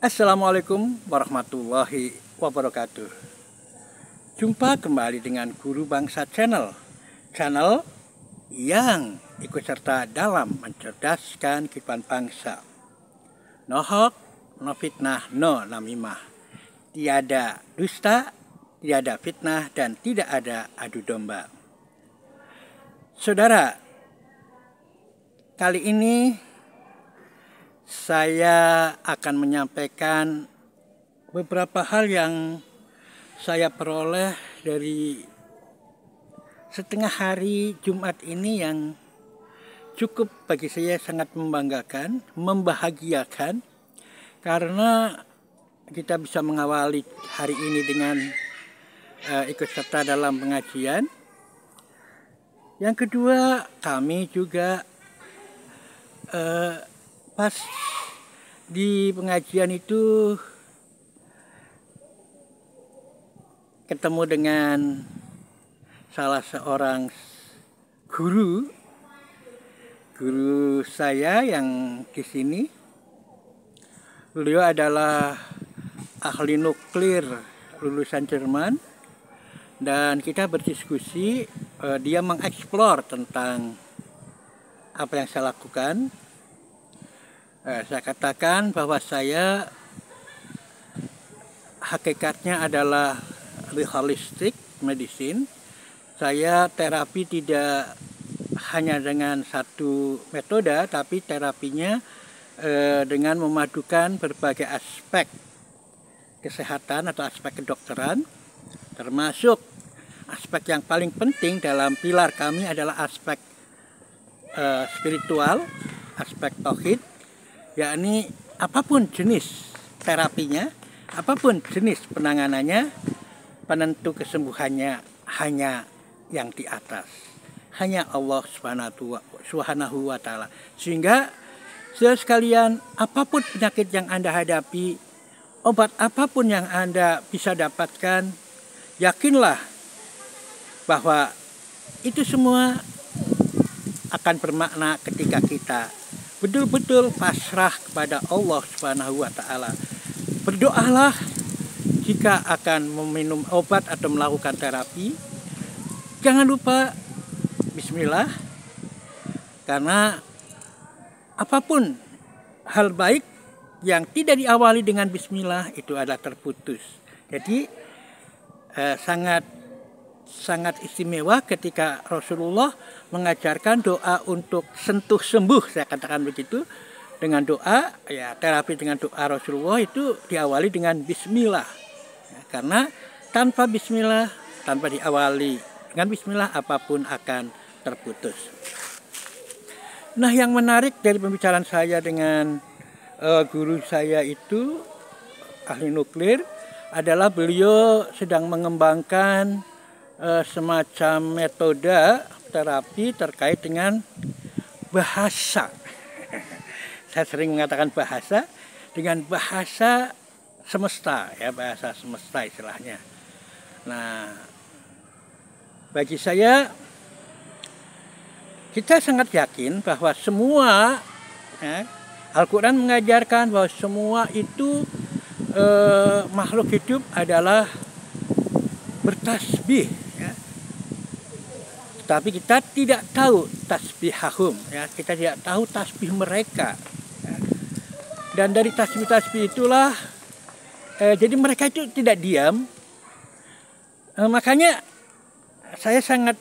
Assalamualaikum warahmatullahi wabarakatuh. Jumpa kembali dengan Guru Bangsa Channel yang ikut serta dalam mencerdaskan kehidupan bangsa. No hoax, no fitnah, no namimah. Tiada dusta, tiada fitnah, dan tidak ada adu domba. Saudara, kali ini saya akan menyampaikan beberapa hal yang saya peroleh dari setengah hari Jumat ini yang cukup bagi saya sangat membanggakan, membahagiakan, karena kita bisa mengawali hari ini dengan ikut serta dalam pengajian. Yang kedua, kami juga pas di pengajian itu ketemu dengan salah seorang guru saya yang di sini. Beliau adalah ahli nuklir lulusan Jerman, dan kita berdiskusi. Dia mengeksplor tentang apa yang saya lakukan. Saya katakan bahwa saya hakikatnya adalah holistic medicine. Saya terapi tidak hanya dengan satu metode, tapi terapinya dengan memadukan berbagai aspek kesehatan atau aspek kedokteran, termasuk aspek yang paling penting dalam pilar kami adalah aspek spiritual, aspek tauhid, yakni apapun jenis terapinya, apapun jenis penanganannya, penentu kesembuhannya hanya yang di atas, hanya Allah Subhanahu wa Ta'ala. Sehingga saudara sekalian, apapun penyakit yang Anda hadapi, obat apapun yang Anda bisa dapatkan, yakinlah bahwa itu semua akan bermakna ketika kita betul-betul pasrah kepada Allah Subhanahu wa Ta'ala. Berdoalah jika akan meminum obat atau melakukan terapi. Jangan lupa bismillah, karena apapun hal baik yang tidak diawali dengan bismillah itu adalah terputus. Jadi sangat istimewa ketika Rasulullah mengajarkan doa untuk sentuh sembuh, saya katakan begitu, dengan doa, ya terapi dengan doa Rasulullah itu diawali dengan bismillah, ya, karena tanpa bismillah, tanpa diawali dengan bismillah, apapun akan terputus. Nah, yang menarik dari pembicaraan saya dengan guru saya itu ahli nuklir adalah beliau sedang mengembangkan semacam metode terapi terkait dengan bahasa. Saya sering mengatakan bahasa dengan bahasa semesta, ya, bahasa semesta istilahnya. Nah, bagi saya, kita sangat yakin bahwa semua, Al-Quran mengajarkan bahwa semua itu makhluk hidup adalah bertasbih, ya. Tapi kita tidak tahu tasbihahum, ya. Kita tidak tahu tasbih mereka, ya. Dan dari tasbih-tasbih itulah jadi mereka itu tidak diam. Makanya saya sangat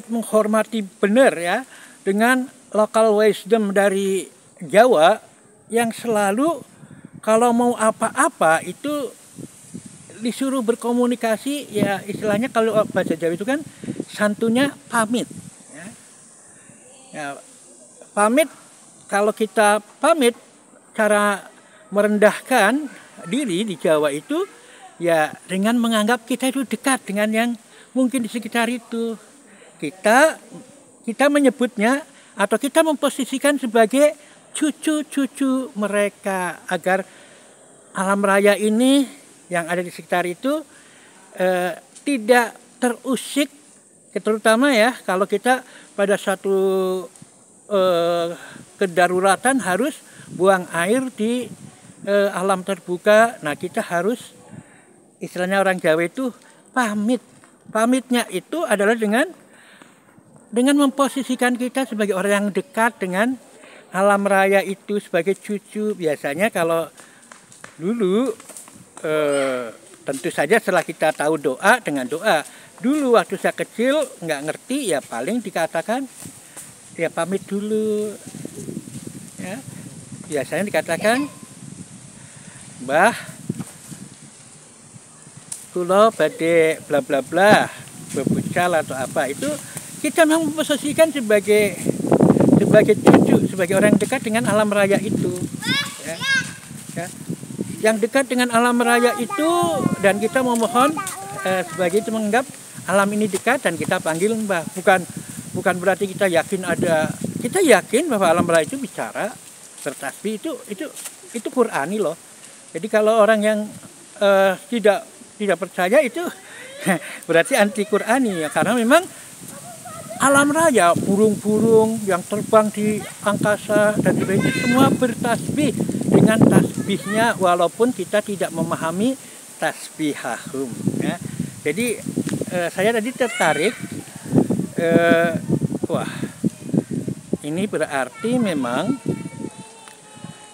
menghormati benar, ya, dengan local wisdom dari Jawa yang selalu kalau mau apa-apa itu disuruh berkomunikasi, ya istilahnya kalau bahasa Jawa itu kan santunya pamit, ya. Ya, pamit, kalau kita pamit, cara merendahkan diri di Jawa itu ya dengan menganggap kita itu dekat dengan yang mungkin di sekitar itu. Kita menyebutnya atau kita memposisikan sebagai cucu-cucu mereka, agar alam raya ini yang ada di sekitar itu tidak terusik, terutama ya kalau kita pada satu kedaruratan harus buang air di alam terbuka. Nah, kita harus, istilahnya orang Jawa itu pamit. Pamitnya itu adalah dengan memposisikan kita sebagai orang yang dekat dengan alam raya itu, sebagai cucu. Biasanya kalau dulu tentu saja setelah kita tahu doa, dengan doa. Dulu waktu saya kecil nggak ngerti, ya paling dikatakan ya pamit dulu. Ya, biasanya dikatakan, Mbah, kulo badhe bla bla bla, bebucal atau apa. Itu kita memang memposisikan sebagai cucu, sebagai orang dekat dengan alam raya itu. Ya, ya. Yang dekat dengan alam raya itu, dan kita memohon sebagai itu, menganggap alam ini dekat dan kita panggil Mbah. Bukan berarti kita yakin kita yakin bahwa alam raya itu bicara, bertasbih, itu Qur'ani loh. Jadi kalau orang yang tidak percaya itu berarti anti Qur'ani ya, karena memang alam raya, burung-burung yang terbang di angkasa dan sebagainya, semua bertasbih dengan tasbihnya walaupun kita tidak memahami tasbihahum ya. Jadi saya tadi tertarik, wah, ini berarti memang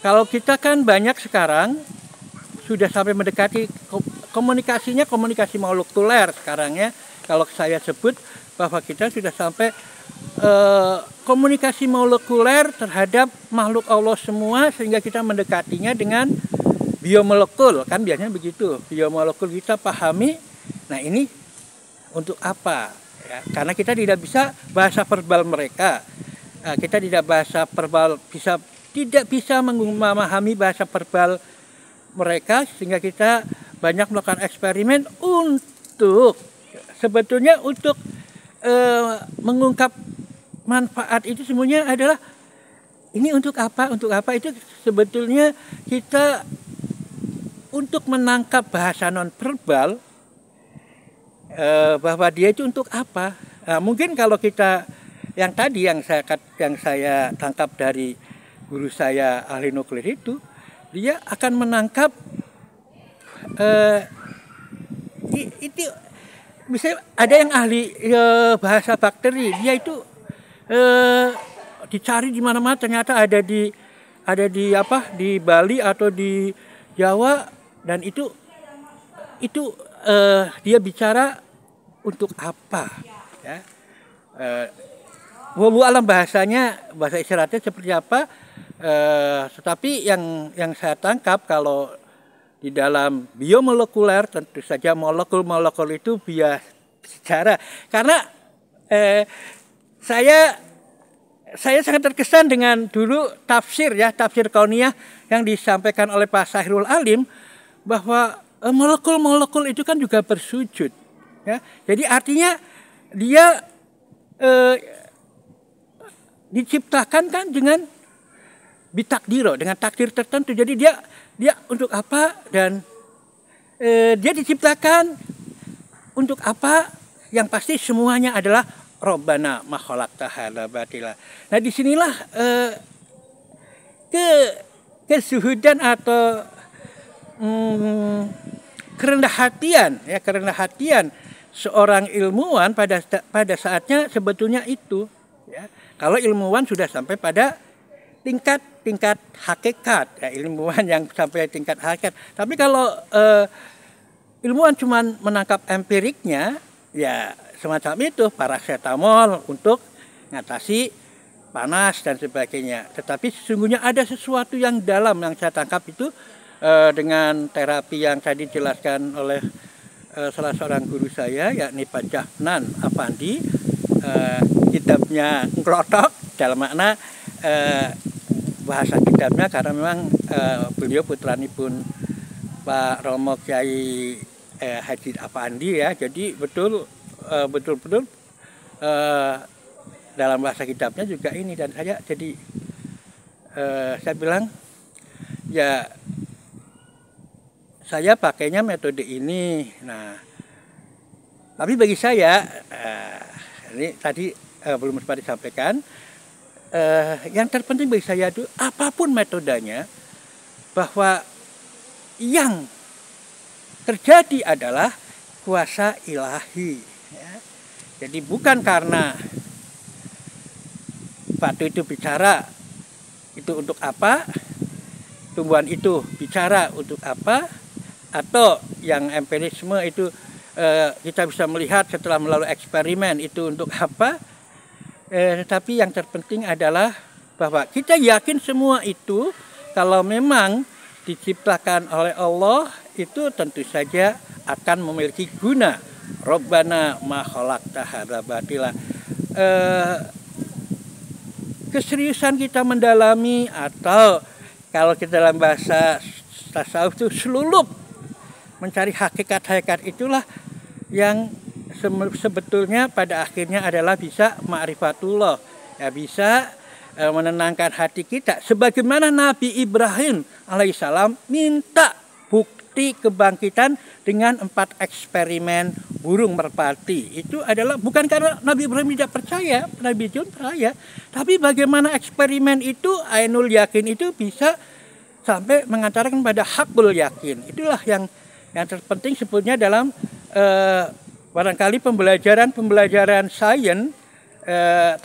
kalau kita kan banyak sekarang sudah sampai mendekati komunikasi molekuler sekarang ya. Kalau saya sebut bahwa kita sudah sampai komunikasi molekuler terhadap makhluk Allah semua, sehingga kita mendekatinya dengan biomolekul, kan biasanya begitu. Biomolekul kita pahami. Nah, ini untuk apa? Ya, karena kita tidak bisa bahasa verbal mereka. Kita tidak bisa memahami bahasa verbal mereka, sehingga kita banyak melakukan eksperimen untuk sebetulnya untuk mengungkap manfaat itu semuanya adalah ini untuk apa itu sebetulnya kita untuk menangkap bahasa non verbal, bahwa dia itu untuk apa. Nah, mungkin kalau kita yang tadi yang saya tangkap dari guru saya ahli nuklir itu, dia akan menangkap itu. Misalnya ada yang ahli bahasa bakteri, dia itu dicari di mana-mana, ternyata ada di Bali atau di Jawa, dan itu dia bicara untuk apa ya. Wallahu alam bahasa isyaratnya seperti apa, tetapi yang saya tangkap kalau di dalam biomolekuler tentu saja molekul-molekul itu bicara. Karena saya sangat terkesan dengan dulu tafsir kauniyah yang disampaikan oleh Pak Sahrul Alim, bahwa molekul-molekul itu kan juga bersujud ya. Jadi artinya dia diciptakan kan dengan bitakdiro, dengan takdir tertentu. Jadi dia untuk apa, dan dia diciptakan untuk apa? Yang pasti semuanya adalah Robbana ma khalaqta hadza batila. Nah, disinilah kesuhudan atau kerendah hatian seorang ilmuwan pada saatnya sebetulnya itu ya. Kalau ilmuwan sudah sampai pada tingkat hakikat ya, ilmuwan yang sampai tingkat hakikat. Tapi kalau ilmuwan cuma menangkap empiriknya ya, semacam itu, paracetamol untuk mengatasi panas dan sebagainya. Tetapi sesungguhnya ada sesuatu yang dalam yang saya tangkap itu, dengan terapi yang tadi dijelaskan oleh salah seorang guru saya, yakni Pak Jafnan Afandi. Kitabnya nglotok dalam makna bahasa kitabnya, karena memang beliau putranipun Pak Romo Kiai Haji Afandi ya. Jadi betul-betul dalam bahasa kitabnya juga ini, dan saya bilang ya, saya pakainya metode ini. Nah, tapi bagi saya ini tadi belum sempat disampaikan, yang terpenting bagi saya itu apapun metodenya, bahwa yang terjadi adalah kuasa ilahi. Ya. Jadi bukan karena batu itu bicara itu untuk apa, tumbuhan itu bicara untuk apa, atau yang empirisme itu kita bisa melihat setelah melalui eksperimen itu untuk apa. Tapi yang terpenting adalah bahwa kita yakin semua itu kalau memang diciptakan oleh Allah itu tentu saja akan memiliki guna. Rabbana ma khalaqta hadza batila. Keseriusan kita mendalami, atau kalau kita dalam bahasa tasawuf itu selulup mencari hakikat-hakikat, itulah yang sebetulnya pada akhirnya adalah bisa ma'rifatullah, ya, bisa menenangkan hati kita sebagaimana Nabi Ibrahim alaihissalam minta bukti kebangkitan dengan 4 eksperimen burung merpati. Itu adalah bukan karena Nabi Ibrahim tidak percaya, Nabi Ibrahim percaya, tapi bagaimana eksperimen itu, ainul yakin itu bisa sampai mengantarkan pada hakul yakin. Itulah yang terpenting sebetulnya dalam barangkali pembelajaran sains,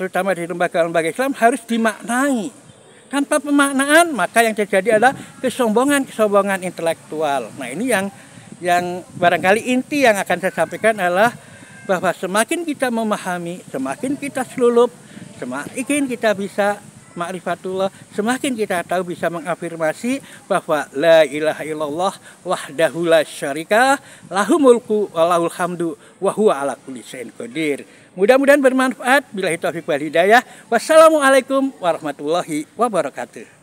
terutama di lembaga-lembaga Islam, harus dimaknai. Tanpa pemaknaan maka yang terjadi adalah kesombongan intelektual. Nah, ini yang barangkali inti yang akan saya sampaikan adalah bahwa semakin kita memahami, semakin kita selulup, semakin kita bisa ma'rifatullah, semakin kita tahu bisa mengafirmasi bahwa la ilaha illallah wahdahu la syarika lahu mulku wa lahul hamdu wa huwa ala kulli syai'in qadir. Mudah-mudahan bermanfaat. Billahi taufiq wal hidayah. Wassalamualaikum warahmatullahi wabarakatuh.